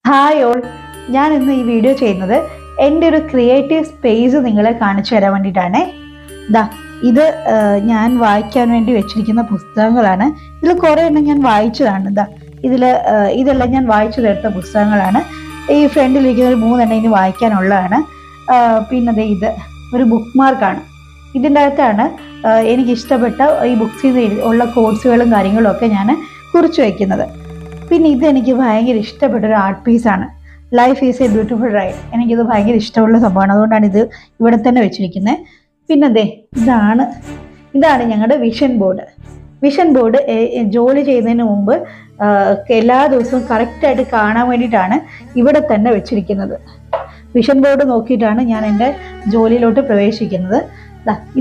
Hi all, ഞാൻ ഇന്ന് ഈ വീഡിയോ ചെയ്യുന്നത് എൻ്റെ ഒരു ക്രിയേറ്റീവ് സ്പേസ് നിങ്ങളെ കാണിച്ചു തരാൻ വേണ്ടിയിട്ടാണ്. ഇത് ഞാൻ വായിക്കാൻ വേണ്ടി വെച്ചിരിക്കുന്ന പുസ്തകങ്ങളാണ്. ഇതിൽ കുറേ എണ്ണം ഞാൻ വായിച്ചതാണ്. ഇതെല്ലാം ഞാൻ വായിച്ചു തീർത്ത പുസ്തകങ്ങളാണ്. ഈ ഫ്രണ്ടിലിരിക്കുന്ന ഒരു 3 എണ്ണം ഇനി വായിക്കാനുള്ളതാണ്. പിന്നെ ഇത് ഒരു ബുക്ക് മാർക്കാണ്. ഇതിൻ്റെ അകത്താണ് എനിക്കിഷ്ടപ്പെട്ട ഈ ബുക്സിൽ ഉള്ള കോഴ്സുകളും കാര്യങ്ങളും ഒക്കെ ഞാൻ കുറിച്ച് വയ്ക്കുന്നത്. പിന്നെ ഇതെനിക്ക് ഭയങ്കര ഇഷ്ടപ്പെട്ടൊരു ആർട്ട് പീസാണ്. Life is A beautiful ride. എനിക്കിത് ഭയങ്കര ഇഷ്ടമുള്ള സംഭവമാണ്, അതുകൊണ്ടാണ് ഇത് ഇവിടെ തന്നെ വെച്ചിരിക്കുന്നത്. പിന്നെ ഇതാണ് ഞങ്ങളുടെ വിഷൻ ബോർഡ്. വിഷൻ ബോർഡ് ജോലി ചെയ്യുന്നതിന് മുമ്പ് എല്ലാ ദിവസവും കറക്റ്റായിട്ട് കാണാൻ വേണ്ടിയിട്ടാണ് ഇവിടെ തന്നെ വെച്ചിരിക്കുന്നത്. വിഷൻ ബോർഡ് നോക്കിയിട്ടാണ് ഞാൻ എൻ്റെ ജോലിയിലോട്ട് പ്രവേശിക്കുന്നത്.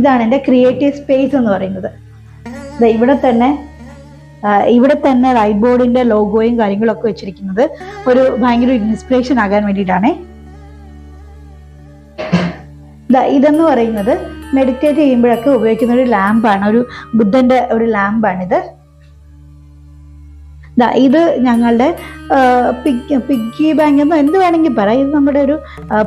ഇതാണ് എൻ്റെ ക്രിയേറ്റീവ് സ്പേസ് എന്ന് പറയുന്നത്. ഇവിടെ തന്നെ റൈറ്റ് ബോർഡിന്റെ ലോഗോയും കാര്യങ്ങളൊക്കെ വെച്ചിരിക്കുന്നത് ഒരു ഭയങ്കര ഇൻസ്പിറേഷൻ ആകാൻ വേണ്ടിയിട്ടാണ്. ഇതെന്ന് പറയുന്നത് മെഡിറ്റേറ്റ് ചെയ്യുമ്പോഴൊക്കെ ഉപയോഗിക്കുന്ന ഒരു ലാമ്പാണ്, ഒരു ബുദ്ധന്റെ ഒരു ലാമ്പാണിത്. ഇത് ഞങ്ങളുടെ പിഗ്ഗി ബാങ്ക് എന്ന് എന്ത് വേണമെങ്കിൽ പറയാം. ഇത് നമ്മുടെ ഒരു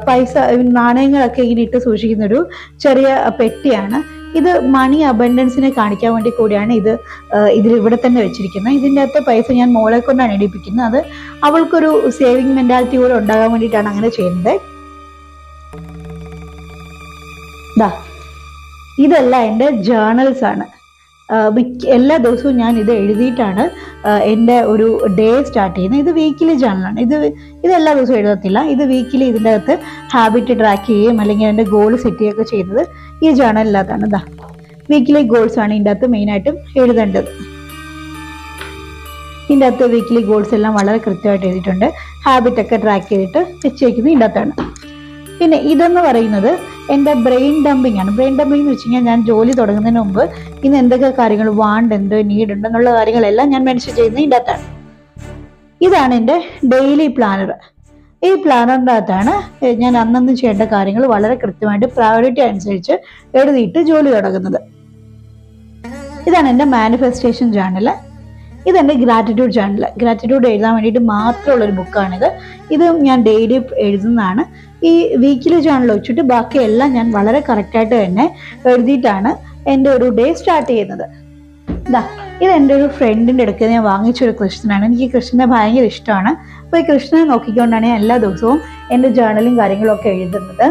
പൈസ നാണയങ്ങളൊക്കെ ഇങ്ങനെ ഇട്ട് സൂക്ഷിക്കുന്ന ഒരു ചെറിയ പെട്ടിയാണ്. ഇത് മണി അബൻഡൻസിനെ കാണിക്കാൻ വേണ്ടി കൂടിയാണ് ഇതിൽ ഇവിടെ തന്നെ വെച്ചിരിക്കുന്നത്. ഇതിൻ്റെ അകത്ത് പൈസ ഞാൻ മോളെ കൊണ്ടാണ് ഇടിപ്പിക്കുന്നത്. അത് അവൾക്കൊരു സേവിങ് മെന്റാലിറ്റി കൂടെ ഉണ്ടാകാൻ വേണ്ടിയിട്ടാണ് അങ്ങനെ ചെയ്യുന്നത്. ഇതെല്ലാം എൻ്റെ ജേർണൽസ് ആണ്. എല്ലാ ദിവസവും ഞാൻ ഇത് എഴുതിയിട്ടാണ് എൻ്റെ ഒരു ഡേ സ്റ്റാർട്ട് ചെയ്യുന്നത്. ഇത് വീക്കിലി ജേർണലാണ്. ഇത് എല്ലാ ദിവസവും എഴുതത്തില്ല. ഇത് വീക്കിലി ഇതിൻ്റെ അകത്ത് ഹാബിറ്റ് ട്രാക്ക് ചെയ്യുകയും അല്ലെങ്കിൽ എൻ്റെ ഗോൾ സെറ്റ് ചെയ്യുകയൊക്കെ ചെയ്യുന്നത് ഈ ജേർണലിനകത്താണ്. വീക്കിലി ഗോൾസ് ആണ് ഇതിൻ്റെ അകത്ത് മെയിനായിട്ടും എഴുതേണ്ടത്. ഇതിൻ്റെ അകത്ത് വീക്കിലി ഗോൾസ് എല്ലാം വളരെ കൃത്യമായിട്ട് എഴുതിയിട്ടുണ്ട്. ഹാബിറ്റൊക്കെ ട്രാക്ക് ചെയ്തിട്ട് വെച്ചേക്കുന്നത് ഇതിൻ്റെ അകത്താണ്. പിന്നെ ഇതെന്ന് പറയുന്നത് എൻ്റെ ബ്രെയിൻ ഡംപിങ് ആണ്. ബ്രെയിൻ ഡംപിങ് എന്ന് വെച്ച് കഴിഞ്ഞാൽ ഞാൻ ജോലി തുടങ്ങുന്നതിന് മുമ്പ് ഇന്ന് എന്തൊക്കെ കാര്യങ്ങൾ വാണ്ട് ഉണ്ട്, നീഡ് ഉണ്ട് എന്നുള്ള കാര്യങ്ങളെല്ലാം ഞാൻ മെൻഷൻ ചെയ്യുന്നത് ഇതിൻ്റെ അകത്താണ്. ഇതാണ് എൻ്റെ ഡെയിലി പ്ലാനർ. ഈ പ്ലാനറിൻ്റെ അകത്താണ് ഞാൻ അന്നന്ന് ചെയ്യേണ്ട കാര്യങ്ങൾ വളരെ കൃത്യമായിട്ട് പ്രയോറിറ്റി അനുസരിച്ച് എഴുതിയിട്ട് ജോലി തുടങ്ങുന്നത്. ഇതാണ് എൻ്റെ മാനിഫെസ്റ്റേഷൻ ജേർണൽ. ഇതെൻ്റെ ഗ്രാറ്റിറ്റ്യൂഡ് ജേർണൽ. ഗ്രാറ്റിറ്റ്യൂഡ് എഴുതാൻ വേണ്ടിയിട്ട് മാത്രമുള്ളൊരു ബുക്കാണിത്. ഇത് ഞാൻ ഡെയിലി എഴുതുന്നതാണ്. ഈ വീക്കിലി ജേർണൽ വെച്ചിട്ട് ബാക്കിയെല്ലാം ഞാൻ വളരെ കറക്റ്റായിട്ട് തന്നെ എഴുതിയിട്ടാണ് എൻ്റെ ഒരു ഡേ സ്റ്റാർട്ട് ചെയ്യുന്നത്. ഇത് എൻ്റെ ഒരു ഫ്രണ്ടിൻ്റെ അടുത്ത് ഞാൻ വാങ്ങിച്ചൊരു കൃഷ്ണനാണ്. എനിക്ക് കൃഷ്ണനെ ഭയങ്കര ഇഷ്ടമാണ്. അപ്പോൾ ഈ കൃഷ്ണനെ നോക്കിക്കൊണ്ടാണ് ഞാൻ എല്ലാ ദിവസവും എൻ്റെ ജേർണലും കാര്യങ്ങളും ഒക്കെ എഴുതുന്നത്.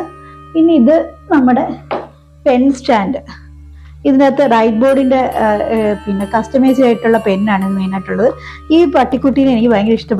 പിന്നെ ഇത് നമ്മുടെ പെൻ സ്റ്റാൻഡ്. ഇതിനകത്ത് റൈറ്റ് ബോർഡിൻ്റെ പിന്നെ കസ്റ്റമൈസ് ആയിട്ടുള്ള പെന്നാണ് മെയിനായിട്ടുള്ളത്. ഈ പട്ടിക്കുട്ടീനെ എനിക്ക് ഭയങ്കര ഇഷ്ടപ്പെട്ടു.